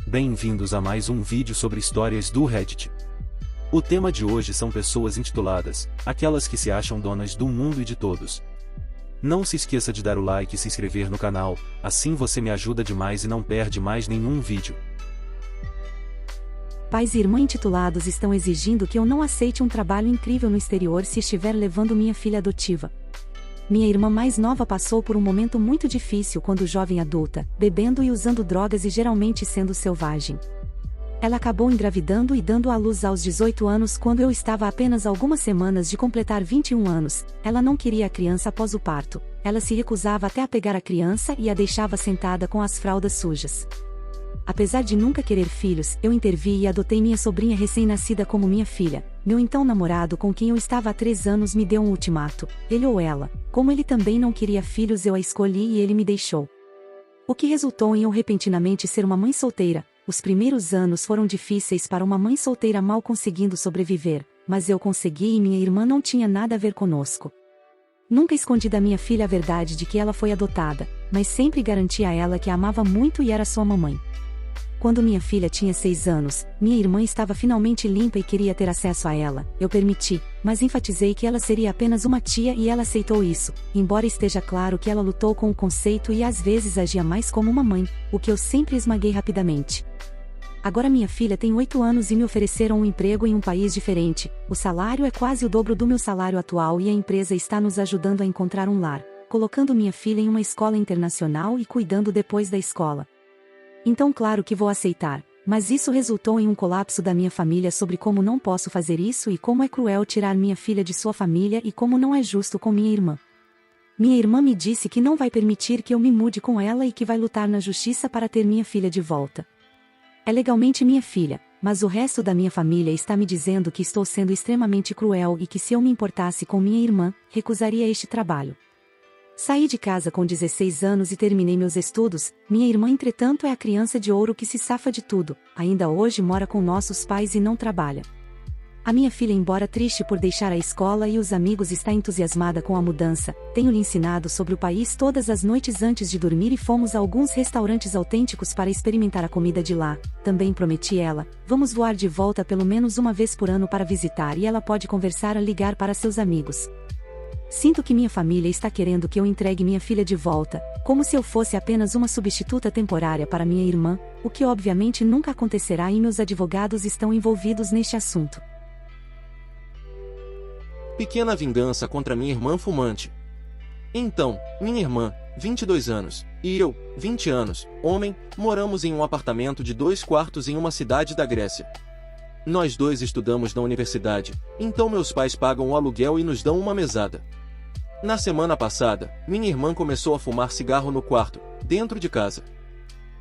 Bem-vindos a mais um vídeo sobre histórias do Reddit. O tema de hoje são pessoas intituladas, aquelas que se acham donas do mundo e de todos. Não se esqueça de dar o like e se inscrever no canal, assim você me ajuda demais e não perde mais nenhum vídeo. Pais e irmã intitulados estão exigindo que eu não aceite um trabalho incrível no exterior se estiver levando minha filha adotiva. Minha irmã mais nova passou por um momento muito difícil quando jovem adulta, bebendo e usando drogas e geralmente sendo selvagem. Ela acabou engravidando e dando à luz aos 18 anos quando eu estava a apenas algumas semanas de completar 21 anos. Ela não queria a criança após o parto. Ela se recusava até a pegar a criança e a deixava sentada com as fraldas sujas. Apesar de nunca querer filhos, eu intervi e adotei minha sobrinha recém-nascida como minha filha. Meu então namorado, com quem eu estava há 3 anos, me deu um ultimato, ele ou ela. Como ele também não queria filhos, eu a escolhi e ele me deixou. O que resultou em eu repentinamente ser uma mãe solteira. Os primeiros anos foram difíceis para uma mãe solteira mal conseguindo sobreviver, mas eu consegui e minha irmã não tinha nada a ver conosco. Nunca escondi da minha filha a verdade de que ela foi adotada, mas sempre garanti a ela que a amava muito e era sua mamãe. Quando minha filha tinha 6 anos, minha irmã estava finalmente limpa e queria ter acesso a ela. Eu permiti, mas enfatizei que ela seria apenas uma tia e ela aceitou isso, embora esteja claro que ela lutou com o conceito e às vezes agia mais como uma mãe, o que eu sempre esmaguei rapidamente. Agora minha filha tem 8 anos e me ofereceram um emprego em um país diferente. O salário é quase o dobro do meu salário atual e a empresa está nos ajudando a encontrar um lar, colocando minha filha em uma escola internacional e cuidando depois da escola. Então claro que vou aceitar, mas isso resultou em um colapso da minha família sobre como não posso fazer isso e como é cruel tirar minha filha de sua família e como não é justo com minha irmã. Minha irmã me disse que não vai permitir que eu me mude com ela e que vai lutar na justiça para ter minha filha de volta. É legalmente minha filha, mas o resto da minha família está me dizendo que estou sendo extremamente cruel e que se eu me importasse com minha irmã, recusaria este trabalho. Saí de casa com 16 anos e terminei meus estudos. Minha irmã, entretanto, é a criança de ouro que se safa de tudo. Ainda hoje mora com nossos pais e não trabalha. A minha filha, embora triste por deixar a escola e os amigos, está entusiasmada com a mudança. Tenho-lhe ensinado sobre o país todas as noites antes de dormir e fomos a alguns restaurantes autênticos para experimentar a comida de lá. Também prometi ela, vamos voar de volta pelo menos uma vez por ano para visitar e ela pode conversar a ligar para seus amigos. Sinto que minha família está querendo que eu entregue minha filha de volta, como se eu fosse apenas uma substituta temporária para minha irmã, o que obviamente nunca acontecerá e meus advogados estão envolvidos neste assunto. Pequena vingança contra minha irmã fumante. Então, minha irmã, 22 anos, e eu, 20 anos, homem, moramos em um apartamento de 2 quartos em uma cidade da Grécia. Nós dois estudamos na universidade, então meus pais pagam o aluguel e nos dão uma mesada. Na semana passada, minha irmã começou a fumar cigarro no quarto, dentro de casa.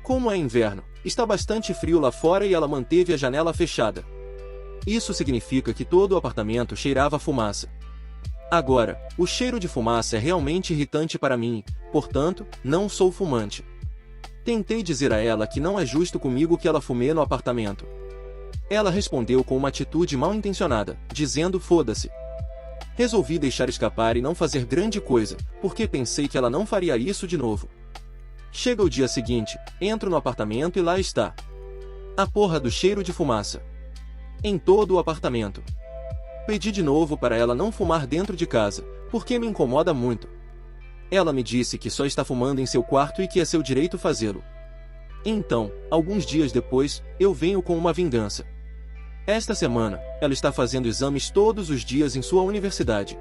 Como é inverno, está bastante frio lá fora e ela manteve a janela fechada. Isso significa que todo o apartamento cheirava a fumaça. Agora, o cheiro de fumaça é realmente irritante para mim, portanto, não sou fumante. Tentei dizer a ela que não é justo comigo que ela fume no apartamento. Ela respondeu com uma atitude mal intencionada, dizendo foda-se. Resolvi deixar escapar e não fazer grande coisa, porque pensei que ela não faria isso de novo. Chega o dia seguinte, entro no apartamento e lá está a porra do cheiro de fumaça em todo o apartamento. Pedi de novo para ela não fumar dentro de casa, porque me incomoda muito. Ela me disse que só está fumando em seu quarto e que é seu direito fazê-lo. Então, alguns dias depois, eu venho com uma vingança. Esta semana, ela está fazendo exames todos os dias em sua universidade.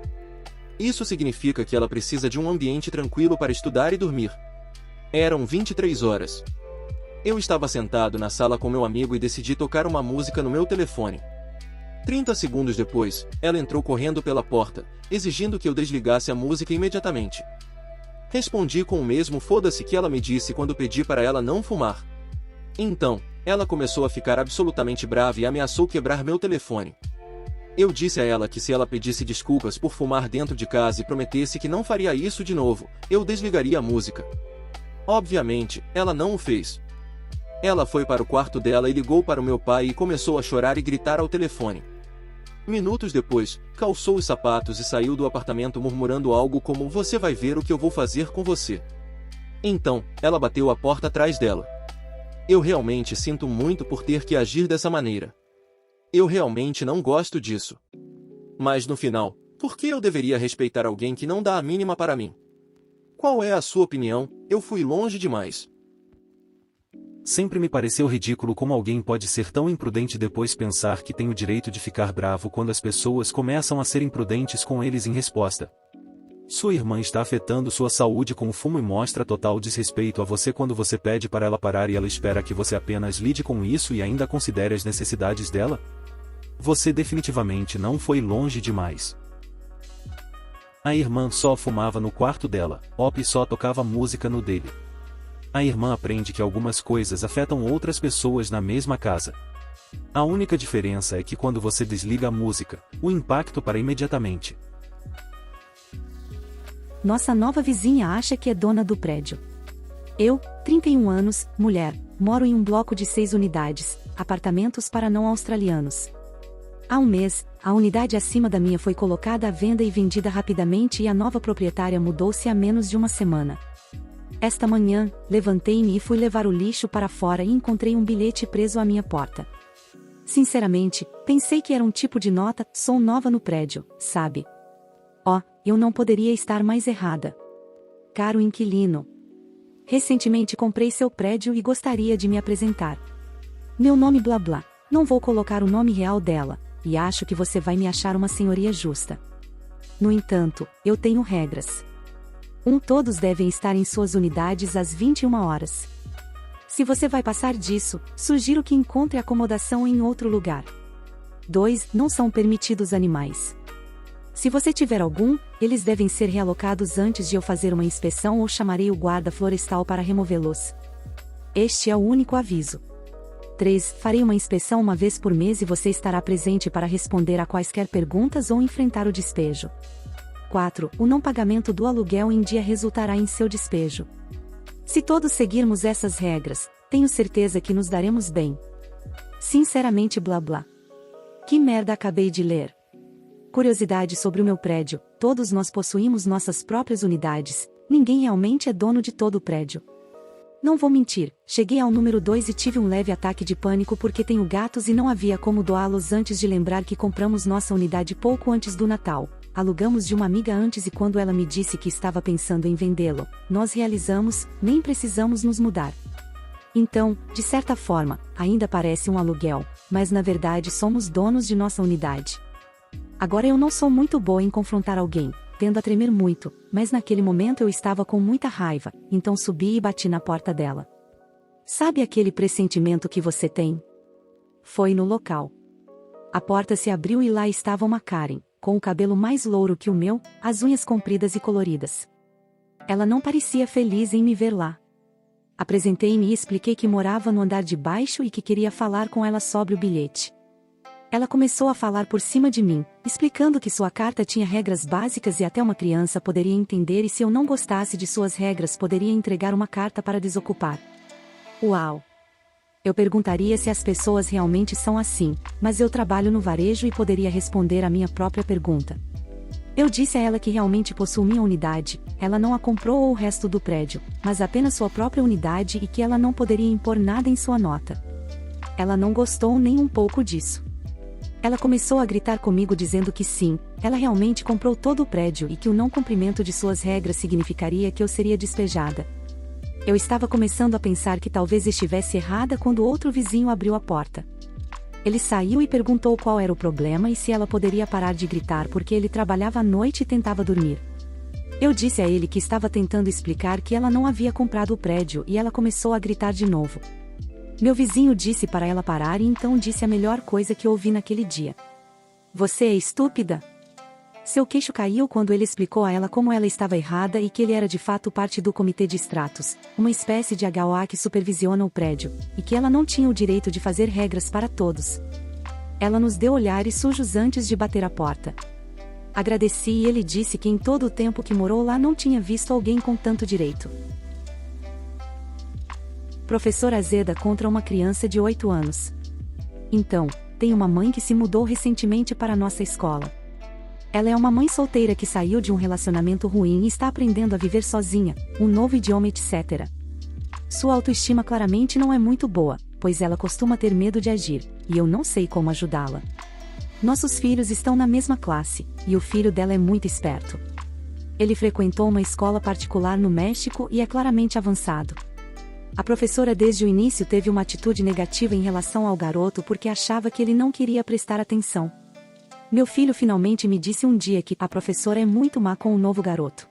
Isso significa que ela precisa de um ambiente tranquilo para estudar e dormir. Eram 23 horas. Eu estava sentado na sala com meu amigo e decidi tocar uma música no meu telefone. 30 segundos depois, ela entrou correndo pela porta, exigindo que eu desligasse a música imediatamente. Respondi com o mesmo foda-se que ela me disse quando pedi para ela não fumar. Então, ela começou a ficar absolutamente brava e ameaçou quebrar meu telefone. Eu disse a ela que se ela pedisse desculpas por fumar dentro de casa e prometesse que não faria isso de novo, eu desligaria a música. Obviamente, ela não o fez. Ela foi para o quarto dela e ligou para o meu pai e começou a chorar e gritar ao telefone. Minutos depois, calçou os sapatos e saiu do apartamento murmurando algo como "Você vai ver o que eu vou fazer com você". Então, ela bateu a porta atrás dela. Eu realmente sinto muito por ter que agir dessa maneira. Eu realmente não gosto disso. Mas no final, por que eu deveria respeitar alguém que não dá a mínima para mim? Qual é a sua opinião? Eu fui longe demais. Sempre me pareceu ridículo como alguém pode ser tão imprudente e depois pensar que tem o direito de ficar bravo quando as pessoas começam a ser imprudentes com eles em resposta. Sua irmã está afetando sua saúde com o fumo e mostra total desrespeito a você quando você pede para ela parar e ela espera que você apenas lide com isso e ainda considere as necessidades dela? Você definitivamente não foi longe demais. A irmã só fumava no quarto dela, Op só tocava música no dele. A irmã aprende que algumas coisas afetam outras pessoas na mesma casa. A única diferença é que quando você desliga a música, o impacto para imediatamente. Nossa nova vizinha acha que é dona do prédio. Eu, 31 anos, mulher, moro em um bloco de 6 unidades, apartamentos para não australianos. Há um mês, a unidade acima da minha foi colocada à venda e vendida rapidamente e a nova proprietária mudou-se há menos de uma semana. Esta manhã, levantei-me e fui levar o lixo para fora e encontrei um bilhete preso à minha porta. Sinceramente, pensei que era um tipo de nota, sou nova no prédio, sabe? Oh, eu não poderia estar mais errada. Caro inquilino. Recentemente comprei seu prédio e gostaria de me apresentar. Meu nome blá blá, não vou colocar o nome real dela, e acho que você vai me achar uma senhoria justa. No entanto, eu tenho regras. 1. Todos devem estar em suas unidades às 21 horas. Se você vai passar disso, sugiro que encontre acomodação em outro lugar. 2. Não são permitidos animais. Se você tiver algum, eles devem ser realocados antes de eu fazer uma inspeção ou chamarei o guarda florestal para removê-los. Este é o único aviso. 3. Farei uma inspeção uma vez por mês e você estará presente para responder a quaisquer perguntas ou enfrentar o despejo. 4. O não pagamento do aluguel em dia resultará em seu despejo. Se todos seguirmos essas regras, tenho certeza que nos daremos bem. Sinceramente blá blá. Que merda acabei de ler. Curiosidade sobre o meu prédio: todos nós possuímos nossas próprias unidades, ninguém realmente é dono de todo o prédio. Não vou mentir, cheguei ao número 2 e tive um leve ataque de pânico porque tenho gatos e não havia como doá-los antes de lembrar que compramos nossa unidade pouco antes do Natal. Alugamos de uma amiga antes e quando ela me disse que estava pensando em vendê-lo, nós realizamos, nem precisamos nos mudar. Então, de certa forma, ainda parece um aluguel, mas na verdade somos donos de nossa unidade. Agora eu não sou muito boa em confrontar alguém, tendo a tremer muito, mas naquele momento eu estava com muita raiva, então subi e bati na porta dela. Sabe aquele pressentimento que você tem? Foi no local. A porta se abriu e lá estava uma Karen, com o cabelo mais louro que o meu, as unhas compridas e coloridas. Ela não parecia feliz em me ver lá. Apresentei-me e expliquei que morava no andar de baixo e que queria falar com ela sobre o bilhete. Ela começou a falar por cima de mim, explicando que sua carta tinha regras básicas e até uma criança poderia entender e se eu não gostasse de suas regras poderia entregar uma carta para desocupar. Uau! Eu perguntaria se as pessoas realmente são assim, mas eu trabalho no varejo e poderia responder a minha própria pergunta. Eu disse a ela que realmente possuo minha unidade, ela não a comprou ou o resto do prédio, mas apenas sua própria unidade e que ela não poderia impor nada em sua nota. Ela não gostou nem um pouco disso. Ela começou a gritar comigo dizendo que sim, ela realmente comprou todo o prédio e que o não cumprimento de suas regras significaria que eu seria despejada. Eu estava começando a pensar que talvez estivesse errada quando outro vizinho abriu a porta. Ele saiu e perguntou qual era o problema e se ela poderia parar de gritar porque ele trabalhava à noite e tentava dormir. Eu disse a ele que estava tentando explicar que ela não havia comprado o prédio e ela começou a gritar de novo. Meu vizinho disse para ela parar e então disse a melhor coisa que ouvi naquele dia. Você é estúpida? Seu queixo caiu quando ele explicou a ela como ela estava errada e que ele era de fato parte do comitê de extratos, uma espécie de HOA que supervisiona o prédio, e que ela não tinha o direito de fazer regras para todos. Ela nos deu olhares sujos antes de bater a porta. Agradeci e ele disse que em todo o tempo que morou lá não tinha visto alguém com tanto direito. Professora azeda contra uma criança de 8 anos. Então, tem uma mãe que se mudou recentemente para nossa escola. Ela é uma mãe solteira que saiu de um relacionamento ruim e está aprendendo a viver sozinha, um novo idioma etc. Sua autoestima claramente não é muito boa, pois ela costuma ter medo de agir, e eu não sei como ajudá-la. Nossos filhos estão na mesma classe, e o filho dela é muito esperto. Ele frequentou uma escola particular no México e é claramente avançado. A professora desde o início teve uma atitude negativa em relação ao garoto porque achava que ele não queria prestar atenção. Meu filho finalmente me disse um dia que a professora é muito má com o novo garoto.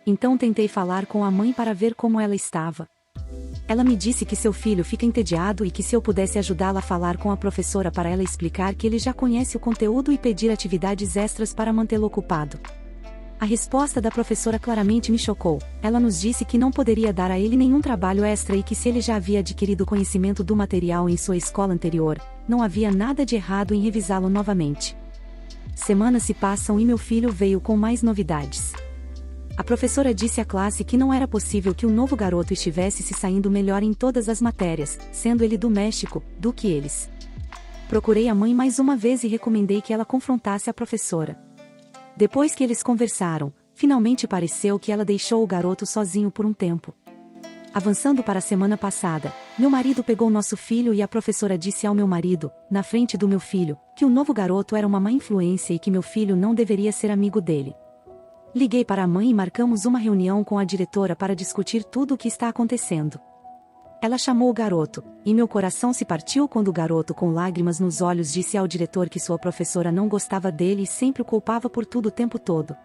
Então tentei falar com a mãe para ver como ela estava. Ela me disse que seu filho fica entediado e que se eu pudesse ajudá-la a falar com a professora para ela explicar que ele já conhece o conteúdo e pedir atividades extras para mantê-lo ocupado. A resposta da professora claramente me chocou. Ela nos disse que não poderia dar a ele nenhum trabalho extra e que se ele já havia adquirido conhecimento do material em sua escola anterior, não havia nada de errado em revisá-lo novamente. Semanas se passam e meu filho veio com mais novidades. A professora disse à classe que não era possível que o novo garoto estivesse se saindo melhor em todas as matérias, sendo ele do México, do que eles. Procurei a mãe mais uma vez e recomendei que ela confrontasse a professora. Depois que eles conversaram, finalmente pareceu que ela deixou o garoto sozinho por um tempo. Avançando para a semana passada, meu marido pegou nosso filho e a professora disse ao meu marido, na frente do meu filho, que o novo garoto era uma má influência e que meu filho não deveria ser amigo dele. Liguei para a mãe e marcamos uma reunião com a diretora para discutir tudo o que está acontecendo. Ela chamou o garoto, e meu coração se partiu quando o garoto com lágrimas nos olhos disse ao diretor que sua professora não gostava dele e sempre o culpava por tudo o tempo todo.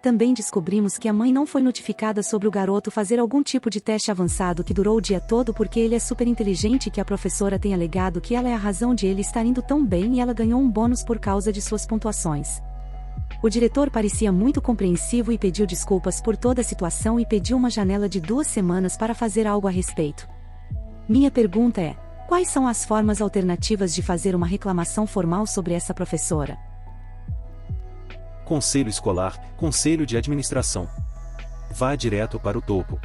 Também descobrimos que a mãe não foi notificada sobre o garoto fazer algum tipo de teste avançado que durou o dia todo porque ele é super inteligente e que a professora tem alegado que ela é a razão de ele estar indo tão bem e ela ganhou um bônus por causa de suas pontuações. O diretor parecia muito compreensivo e pediu desculpas por toda a situação e pediu uma janela de 2 semanas para fazer algo a respeito. Minha pergunta é: quais são as formas alternativas de fazer uma reclamação formal sobre essa professora? Conselho escolar, conselho de administração. Vá direto para o topo.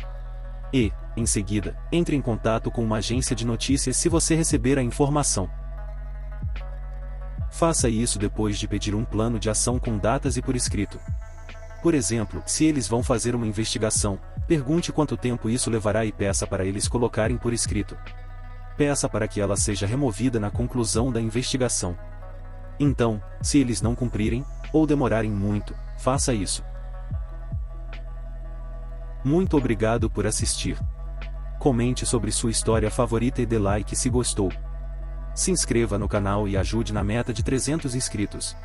E, em seguida, entre em contato com uma agência de notícias se você receber a informação. Faça isso depois de pedir um plano de ação com datas e por escrito. Por exemplo, se eles vão fazer uma investigação, pergunte quanto tempo isso levará e peça para eles colocarem por escrito. Peça para que ela seja removida na conclusão da investigação. Então, se eles não cumprirem, ou demorarem muito, faça isso. Muito obrigado por assistir. Comente sobre sua história favorita e dê like se gostou. Se inscreva no canal e ajude na meta de 300 inscritos.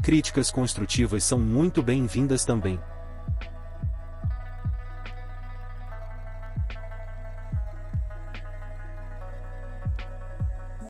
Críticas construtivas são muito bem-vindas também.